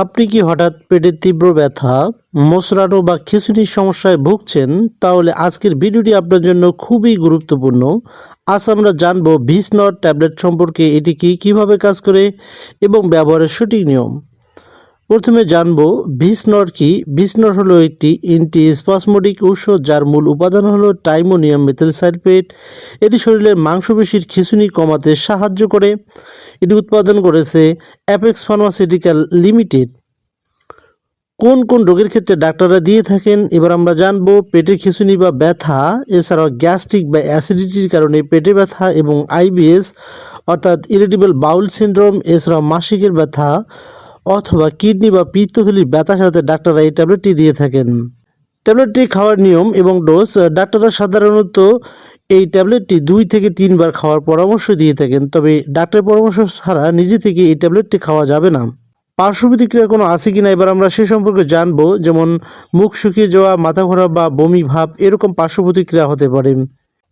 আপনি কি হঠাৎ পেটের তীব্র ব্যথা, মোচড়ানো বা খিঁচুনির সমস্যায় ভুগছেন? তাহলে আজকের ভিডিওটি আপনার জন্য খুবই গুরুত্বপূর্ণ। আজ আমরা জানবো ভিসনট ট্যাবলেট সম্পর্কে, এটি কি, কিভাবে কাজ করে এবং ব্যবহারের সঠিক নিয়ম। প্রথমে জানবো ভিসনট কি। ভিসনট হলো একটি অ্যান্টিস্পাসমোডিক ঔষধ যার মূল উপাদান হলো টাইমোনিয়াম মেথিল সালফেট। এটি শরীরের মাংসপেশির খিঁচুনি কমাতে সাহায্য করে। এটি উৎপাদন করেছে অ্যাপেক্স ফার্মাসিউটিক্যাল লিমিটেড। কোন কোন রোগের ক্ষেত্রে ডাক্তাররা দিয়ে থাকেন, এবার আমরা জানবো। পেটের খিঁচুনি বা ব্যথা, এছাড়াও গ্যাস্ট্রিক বা অ্যাসিডিটির কারণে পেটে ব্যথা এবং আইবিএস অর্থাৎ ইরিটেবল বাউল সিনড্রোম, এছাড়াও মাসিকের ব্যথা অথবা কিডনি বা পিত্তথলির ব্যথার সাথে ডাক্তাররা এই ট্যাবলেটটি দিয়ে থাকেন। ট্যাবলেটটি খাওয়ার নিয়ম এবং ডোজ, ডাক্তাররা সাধারণত এই ট্যাবলেটটি 2 থেকে 3 বার খাওয়ার পরামর্শ দিয়ে থাকেন, তবে ডাক্তারের পরামর্শ ছাড়া নিজে থেকে এই ট্যাবলেটটি খাওয়া যাবে না। পার্শ্ব প্রতিক্রিয়া কোনো আছে কিনা এবার আমরা সে সম্পর্কে জানবো, যেমন মুখ শুকিয়ে যাওয়া, মাথা ঘোরা বা বমি ভাব, এরকম পার্শ্ব প্রতিক্রিয়া হতে পারে।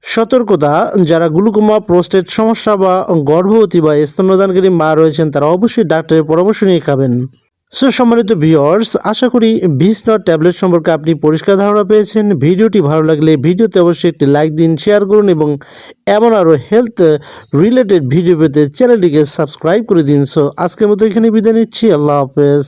সতর্কতা, যারা গ্লুকোমা, প্রোস্টেট সমস্যা বা গর্ভবতী বা স্তন্যদানকারী মা রয়েছেন তারা অবশ্যই ডাক্তারের পরামর্শ নিয়ে খাবেন। সম্মানিত ভিউয়ার্স, আশা করি ভিসনট ট্যাবলেট সম্পর্কে আপনি পরিষ্কার ধারণা পেয়েছেন। ভিডিওটি ভালো লাগলে ভিডিওতে অবশ্যই একটি লাইক দিন, শেয়ার করুন এবং এমন আরও হেলথ রিলেটেড ভিডিও পেতে চ্যানেলটিকে সাবস্ক্রাইব করে দিন। আজকের মতো এখানে বিদায় নিচ্ছি। আল্লাহ হাফেজ।